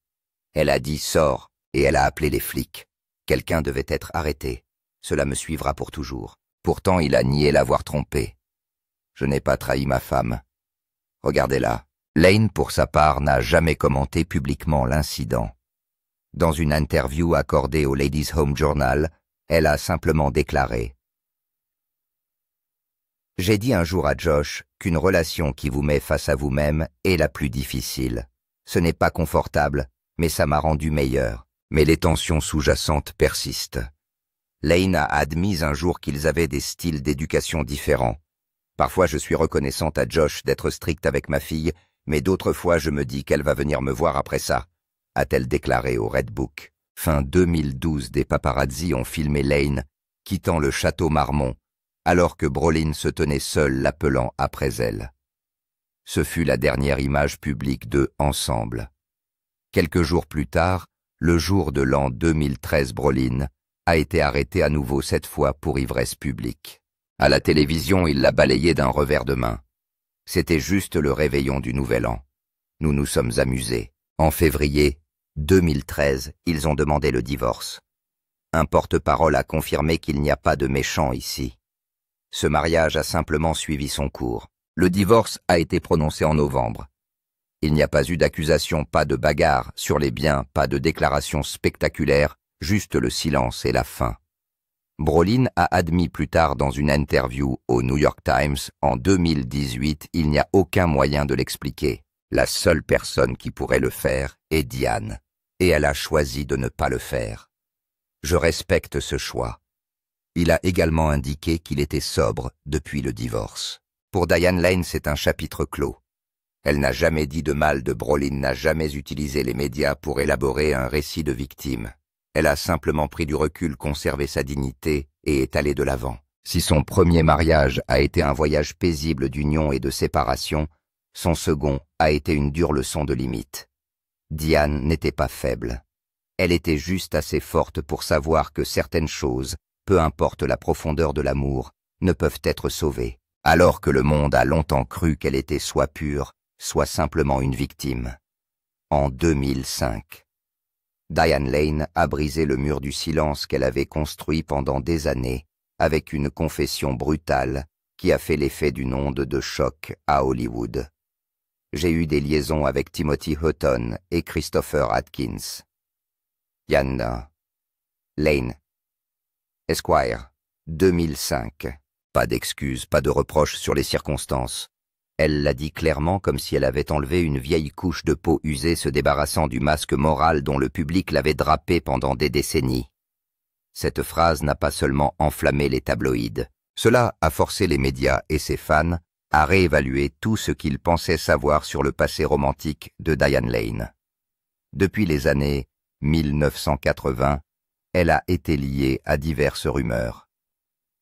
Elle a dit « sors » et elle a appelé les flics. Quelqu'un devait être arrêté. Cela me suivra pour toujours. Pourtant, il a nié l'avoir trompée. Je n'ai pas trahi ma femme. Regardez-la. » Lane, pour sa part, n'a jamais commenté publiquement l'incident. Dans une interview accordée au Ladies Home Journal, elle a simplement déclaré « J'ai dit un jour à Josh qu'une relation qui vous met face à vous-même est la plus difficile. Ce n'est pas confortable, mais ça m'a rendu meilleur. Mais les tensions sous-jacentes persistent. » Lane a admis un jour qu'ils avaient des styles d'éducation différents. « Parfois je suis reconnaissante à Josh d'être strict avec ma fille, mais d'autres fois je me dis qu'elle va venir me voir après ça. » a-t-elle déclaré au Red Book. Fin 2012, des paparazzi ont filmé Lane quittant le château Marmont, alors que Brolin se tenait seul l'appelant après elle. Ce fut la dernière image publique d'eux ensemble. Quelques jours plus tard, le jour de l'an 2013, Brolin a été arrêté à nouveau, cette fois pour ivresse publique. À la télévision, il l'a balayé d'un revers de main. C'était juste le réveillon du Nouvel An. Nous nous sommes amusés. En février 2013, ils ont demandé le divorce. Un porte-parole a confirmé qu'il n'y a pas de méchants ici. Ce mariage a simplement suivi son cours. Le divorce a été prononcé en novembre. Il n'y a pas eu d'accusation, pas de bagarre sur les biens, pas de déclaration spectaculaire, juste le silence et la faim. Brolin a admis plus tard dans une interview au New York Times en 2018, il n'y a aucun moyen de l'expliquer. La seule personne qui pourrait le faire est Diane, et elle a choisi de ne pas le faire. Je respecte ce choix. Il a également indiqué qu'il était sobre depuis le divorce. Pour Diane Lane, c'est un chapitre clos. Elle n'a jamais dit de mal de Brolin, n'a jamais utilisé les médias pour élaborer un récit de victime. Elle a simplement pris du recul, conservé sa dignité et est allée de l'avant. Si son premier mariage a été un voyage paisible d'union et de séparation, son second a été une dure leçon de limite. Diane n'était pas faible. Elle était juste assez forte pour savoir que certaines choses, peu importe la profondeur de l'amour, ne peuvent être sauvées, alors que le monde a longtemps cru qu'elle était soit pure, soit simplement une victime. En 2005, Diane Lane a brisé le mur du silence qu'elle avait construit pendant des années avec une confession brutale qui a fait l'effet d'une onde de choc à Hollywood. J'ai eu des liaisons avec Timothy Hutton et Christopher Atkins. Diane Lane, Esquire, 2005. Pas d'excuses, pas de reproches sur les circonstances. Elle l'a dit clairement, comme si elle avait enlevé une vieille couche de peau usée, se débarrassant du masque moral dont le public l'avait drapé pendant des décennies. Cette phrase n'a pas seulement enflammé les tabloïds. Cela a forcé les médias et ses fans à réévaluer tout ce qu'ils pensaient savoir sur le passé romantique de Diane Lane. Depuis les années 1980, elle a été liée à diverses rumeurs.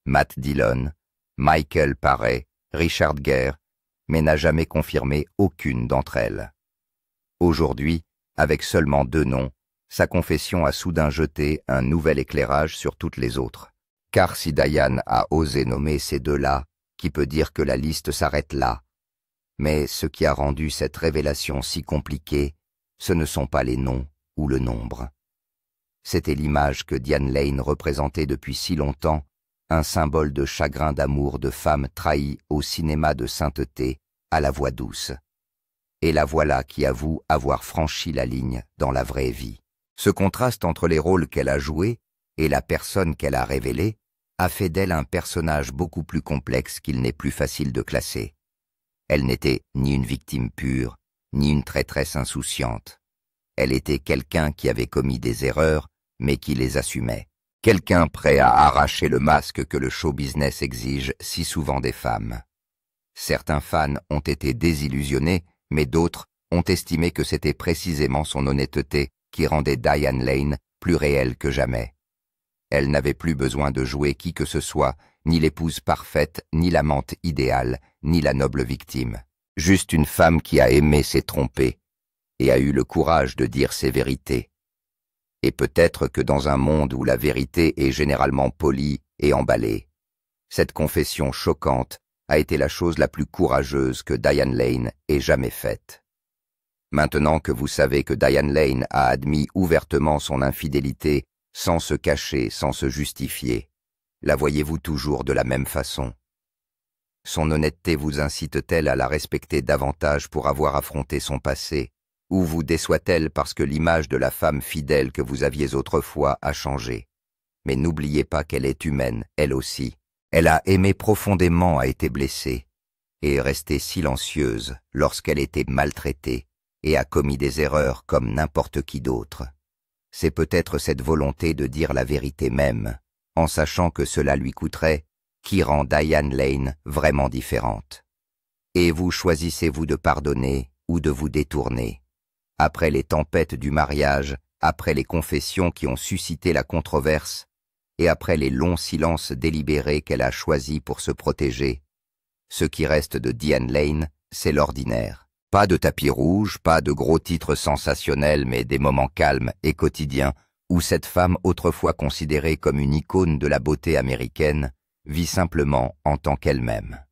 Matt Dillon, Michael Paré, Richard Gere, mais n'a jamais confirmé aucune d'entre elles. Aujourd'hui, avec seulement 2 noms, sa confession a soudain jeté un nouvel éclairage sur toutes les autres. Car si Diane a osé nommer ces 2-là, qui peut dire que la liste s'arrête là? Mais ce qui a rendu cette révélation si compliquée, ce ne sont pas les noms ou le nombre. C'était l'image que Diane Lane représentait depuis si longtemps, un symbole de chagrin d'amour de femme trahie au cinéma de sainteté, à la voix douce. Et la voilà qui avoue avoir franchi la ligne dans la vraie vie. Ce contraste entre les rôles qu'elle a joués et la personne qu'elle a révélée a fait d'elle un personnage beaucoup plus complexe qu'il n'est plus facile de classer. Elle n'était ni une victime pure, ni une traîtresse insouciante. Elle était quelqu'un qui avait commis des erreurs, mais qui les assumait. Quelqu'un prêt à arracher le masque que le show business exige si souvent des femmes. Certains fans ont été désillusionnés, mais d'autres ont estimé que c'était précisément son honnêteté qui rendait Diane Lane plus réelle que jamais. Elle n'avait plus besoin de jouer qui que ce soit, ni l'épouse parfaite, ni l'amante idéale, ni la noble victime. Juste une femme qui a aimé s'est trompée et a eu le courage de dire ses vérités. Et peut-être que dans un monde où la vérité est généralement polie et emballée, cette confession choquante a été la chose la plus courageuse que Diane Lane ait jamais faite. Maintenant que vous savez que Diane Lane a admis ouvertement son infidélité sans se cacher, sans se justifier, la voyez-vous toujours de la même façon? Son honnêteté vous incite-t-elle à la respecter davantage pour avoir affronté son passé, ou vous déçoit-elle parce que l'image de la femme fidèle que vous aviez autrefois a changé? Mais n'oubliez pas qu'elle est humaine, elle aussi. Elle a aimé profondément, a été blessée, et est restée silencieuse lorsqu'elle était maltraitée, et a commis des erreurs comme n'importe qui d'autre. C'est peut-être cette volonté de dire la vérité même, en sachant que cela lui coûterait, qui rend Diane Lane vraiment différente. Et vous choisissez-vous de pardonner ou de vous détourner? Après les tempêtes du mariage, après les confessions qui ont suscité la controverse, et après les longs silences délibérés qu'elle a choisis pour se protéger, ce qui reste de Diane Lane, c'est l'ordinaire. Pas de tapis rouge, pas de gros titres sensationnels, mais des moments calmes et quotidiens où cette femme autrefois considérée comme une icône de la beauté américaine vit simplement en tant qu'elle-même.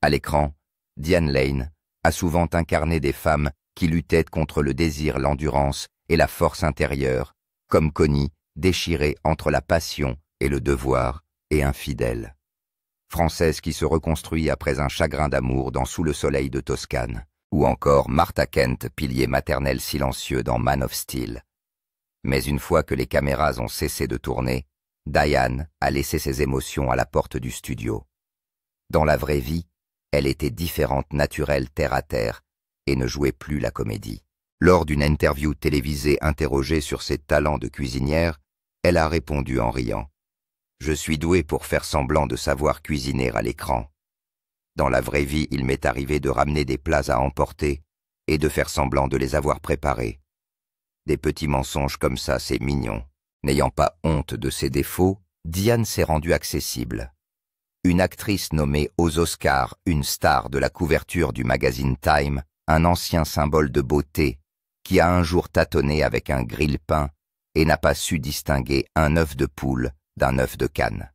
À l'écran, Diane Lane a souvent incarné des femmes qui luttaient contre le désir, l'endurance et la force intérieure, comme Connie, déchirée entre la passion et le devoir, et infidèle. Française qui se reconstruit après un chagrin d'amour dans Sous le soleil de Toscane, ou encore Martha Kent, pilier maternel silencieux dans Man of Steel. Mais une fois que les caméras ont cessé de tourner, Diane a laissé ses émotions à la porte du studio. Dans la vraie vie, elle était différente, naturelle, terre à terre, et ne jouait plus la comédie. Lors d'une interview télévisée interrogée sur ses talents de cuisinière, elle a répondu en riant. « Je suis douée pour faire semblant de savoir cuisiner à l'écran. Dans la vraie vie, il m'est arrivé de ramener des plats à emporter et de faire semblant de les avoir préparés. Des petits mensonges comme ça, c'est mignon. » N'ayant pas honte de ses défauts, Diane s'est rendue accessible. Une actrice nommée aux Oscars, une star de la couverture du magazine Time, un ancien symbole de beauté, qui a un jour tâtonné avec un grille-pain et n'a pas su distinguer un œuf de poule d'un œuf de cane.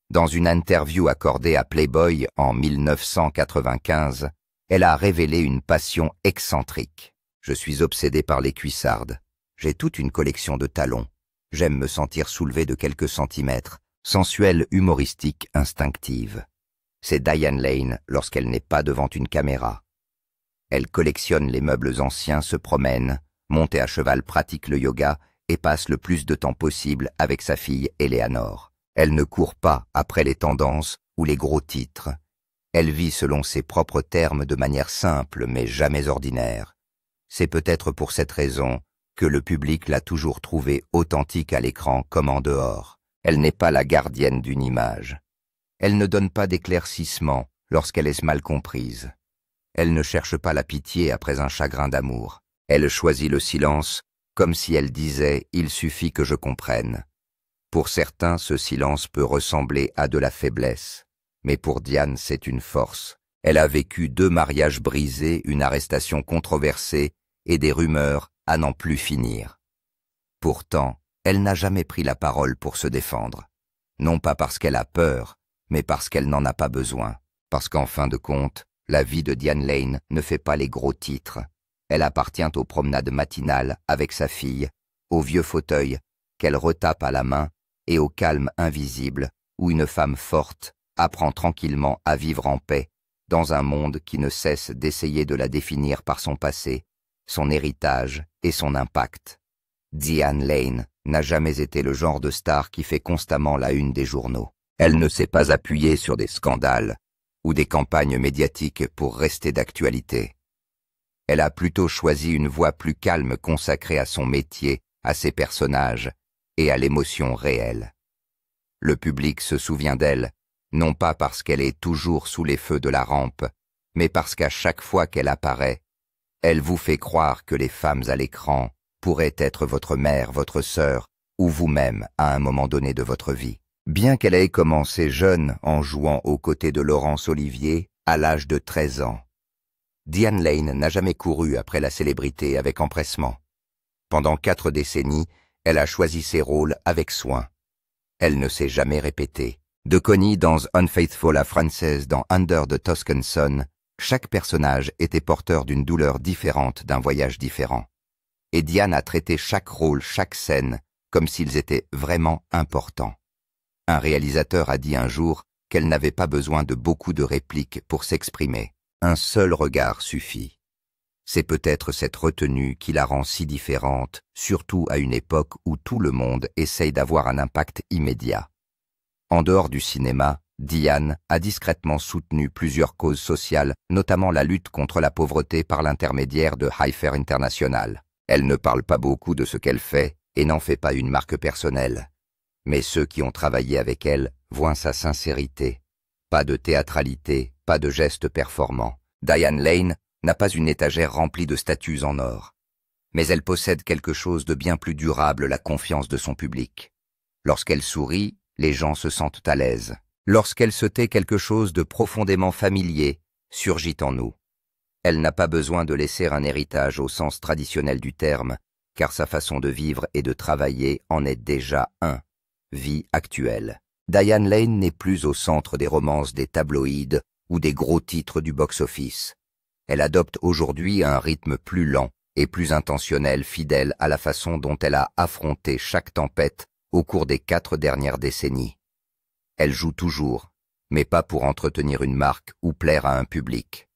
Dans une interview accordée à Playboy en 1995, elle a révélé une passion excentrique. « Je suis obsédée par les cuissardes. J'ai toute une collection de talons. J'aime me sentir soulevée de quelques centimètres, sensuelle, humoristique, instinctive. C'est Diane Lane lorsqu'elle n'est pas devant une caméra. Elle collectionne les meubles anciens, se promène, monte à cheval, pratique le yoga et passe le plus de temps possible avec sa fille Eleanor. Elle ne court pas après les tendances ou les gros titres. Elle vit selon ses propres termes de manière simple mais jamais ordinaire. C'est peut-être pour cette raison que le public l'a toujours trouvée authentique à l'écran comme en dehors. Elle n'est pas la gardienne d'une image. Elle ne donne pas d'éclaircissement lorsqu'elle est mal comprise. Elle ne cherche pas la pitié après un chagrin d'amour. Elle choisit le silence comme si elle disait « il suffit que je comprenne ». Pour certains, ce silence peut ressembler à de la faiblesse, mais pour Diane, c'est une force. Elle a vécu 2 mariages brisés, une arrestation controversée et des rumeurs à n'en plus finir. Pourtant, elle n'a jamais pris la parole pour se défendre. Non pas parce qu'elle a peur, mais parce qu'elle n'en a pas besoin. Parce qu'en fin de compte, la vie de Diane Lane ne fait pas les gros titres. Elle appartient aux promenades matinales avec sa fille, au vieux fauteuil qu'elle retape à la main et au calme invisible où une femme forte apprend tranquillement à vivre en paix dans un monde qui ne cesse d'essayer de la définir par son passé, son héritage et son impact. Diane Lane n'a jamais été le genre de star qui fait constamment la une des journaux. Elle ne s'est pas appuyée sur des scandales ou des campagnes médiatiques pour rester d'actualité. Elle a plutôt choisi une voie plus calme consacrée à son métier, à ses personnages et à l'émotion réelle. Le public se souvient d'elle, non pas parce qu'elle est toujours sous les feux de la rampe, mais parce qu'à chaque fois qu'elle apparaît, elle vous fait croire que les femmes à l'écran pourraient être votre mère, votre sœur, ou vous-même à un moment donné de votre vie. Bien qu'elle ait commencé jeune en jouant aux côtés de Laurence Olivier à l'âge de 13 ans, Diane Lane n'a jamais couru après la célébrité avec empressement. Pendant 4 décennies, elle a choisi ses rôles avec soin. Elle ne s'est jamais répétée. De Connie dans Unfaithful à Frances dans Under the Tuscan Sun, chaque personnage était porteur d'une douleur différente d'un voyage différent. Et Diane a traité chaque rôle, chaque scène, comme s'ils étaient vraiment importants. Un réalisateur a dit un jour qu'elle n'avait pas besoin de beaucoup de répliques pour s'exprimer. Un seul regard suffit. C'est peut-être cette retenue qui la rend si différente, surtout à une époque où tout le monde essaye d'avoir un impact immédiat. En dehors du cinéma, Diane a discrètement soutenu plusieurs causes sociales, notamment la lutte contre la pauvreté par l'intermédiaire de High-Fair International. Elle ne parle pas beaucoup de ce qu'elle fait et n'en fait pas une marque personnelle. Mais ceux qui ont travaillé avec elle voient sa sincérité. Pas de théâtralité, pas de gestes performants. Diane Lane n'a pas une étagère remplie de statues en or. Mais elle possède quelque chose de bien plus durable, la confiance de son public. Lorsqu'elle sourit, les gens se sentent à l'aise. Lorsqu'elle se tait, quelque chose de profondément familier surgit en nous. Elle n'a pas besoin de laisser un héritage au sens traditionnel du terme, car sa façon de vivre et de travailler en est déjà un. Vie actuelle. Diane Lane n'est plus au centre des romances des tabloïds ou des gros titres du box-office. Elle adopte aujourd'hui un rythme plus lent et plus intentionnel, fidèle à la façon dont elle a affronté chaque tempête au cours des 4 dernières décennies. Elle joue toujours, mais pas pour entretenir une marque ou plaire à un public.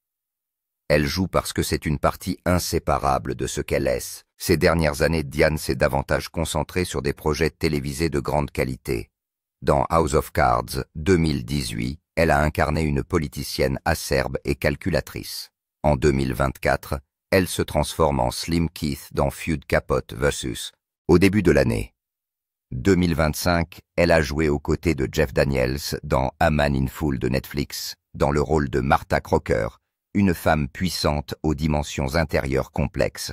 Elle joue parce que c'est une partie inséparable de ce qu'elle est. Ces dernières années, Diane s'est davantage concentrée sur des projets télévisés de grande qualité. Dans House of Cards 2018, elle a incarné une politicienne acerbe et calculatrice. En 2024, elle se transforme en Slim Keith dans Feud Capote vs. Au début de l'année 2025, elle a joué aux côtés de Jeff Daniels dans A Man in Full de Netflix, dans le rôle de Martha Crocker, une femme puissante aux dimensions intérieures complexes.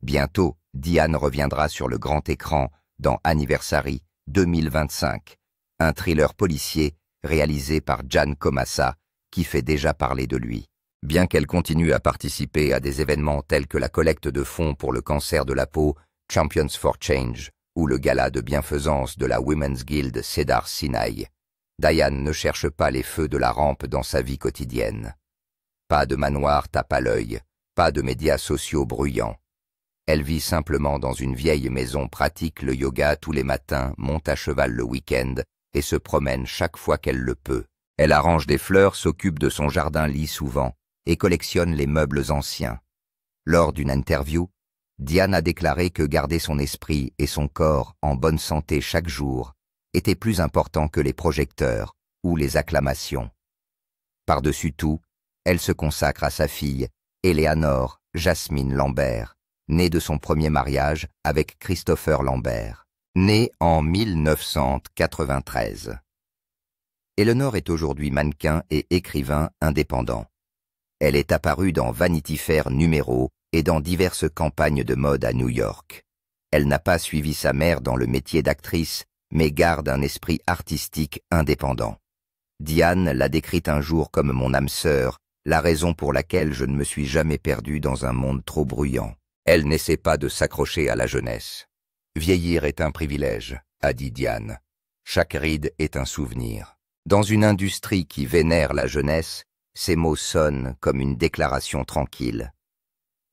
Bientôt, Diane reviendra sur le grand écran dans Anniversary 2025, un thriller policier réalisé par Jan Komasa qui fait déjà parler de lui. Bien qu'elle continue à participer à des événements tels que la collecte de fonds pour le cancer de la peau Champions for Change ou le gala de bienfaisance de la Women's Guild Cedar Sinai, Diane ne cherche pas les feux de la rampe dans sa vie quotidienne. Pas de manoir tape à l'œil, pas de médias sociaux bruyants. Elle vit simplement dans une vieille maison, pratique le yoga tous les matins, monte à cheval le week-end et se promène chaque fois qu'elle le peut. Elle arrange des fleurs, s'occupe de son jardin-lit souvent et collectionne les meubles anciens. Lors d'une interview, Diane a déclaré que garder son esprit et son corps en bonne santé chaque jour était plus important que les projecteurs ou les acclamations. Par-dessus tout, elle se consacre à sa fille, Eleanor Jasmine Lambert, née de son premier mariage avec Christopher Lambert, née en 1993. Eleanor est aujourd'hui mannequin et écrivain indépendant. Elle est apparue dans Vanity Fair numéro et dans diverses campagnes de mode à New York. Elle n'a pas suivi sa mère dans le métier d'actrice, mais garde un esprit artistique indépendant. Diane l'a décrite un jour comme mon âme sœur, la raison pour laquelle je ne me suis jamais perdue dans un monde trop bruyant. Elle n'essaie pas de s'accrocher à la jeunesse. Vieillir est un privilège, a dit Diane. Chaque ride est un souvenir. Dans une industrie qui vénère la jeunesse, ces mots sonnent comme une déclaration tranquille.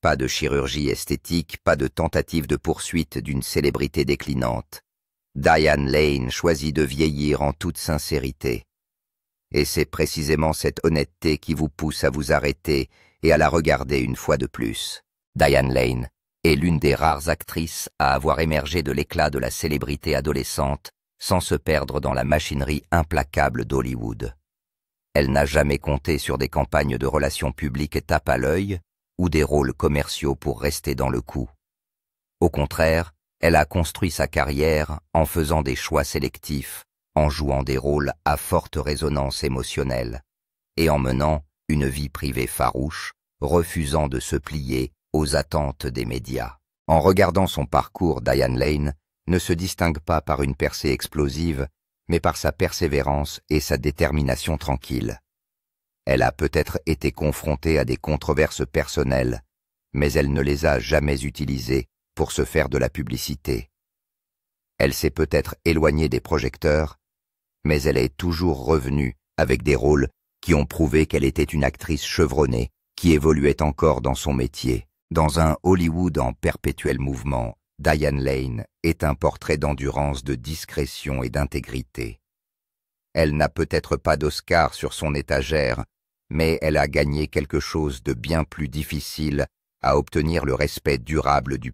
Pas de chirurgie esthétique, pas de tentative de poursuite d'une célébrité déclinante. Diane Lane choisit de vieillir en toute sincérité. Et c'est précisément cette honnêteté qui vous pousse à vous arrêter et à la regarder une fois de plus. Diane Lane est l'une des rares actrices à avoir émergé de l'éclat de la célébrité adolescente sans se perdre dans la machinerie implacable d'Hollywood. Elle n'a jamais compté sur des campagnes de relations publiques tape à l'œil ou des rôles commerciaux pour rester dans le coup. Au contraire, elle a construit sa carrière en faisant des choix sélectifs, en jouant des rôles à forte résonance émotionnelle et en menant une vie privée farouche, refusant de se plier aux attentes des médias. En regardant son parcours, Diane Lane ne se distingue pas par une percée explosive, mais par sa persévérance et sa détermination tranquille. Elle a peut-être été confrontée à des controverses personnelles, mais elle ne les a jamais utilisées pour se faire de la publicité. Elle s'est peut-être éloignée des projecteurs, mais elle est toujours revenue avec des rôles qui ont prouvé qu'elle était une actrice chevronnée, qui évoluait encore dans son métier. Dans un Hollywood en perpétuel mouvement, Diane Lane est un portrait d'endurance, de discrétion et d'intégrité. Elle n'a peut-être pas d'Oscar sur son étagère, mais elle a gagné quelque chose de bien plus difficile à obtenir: le respect durable du public.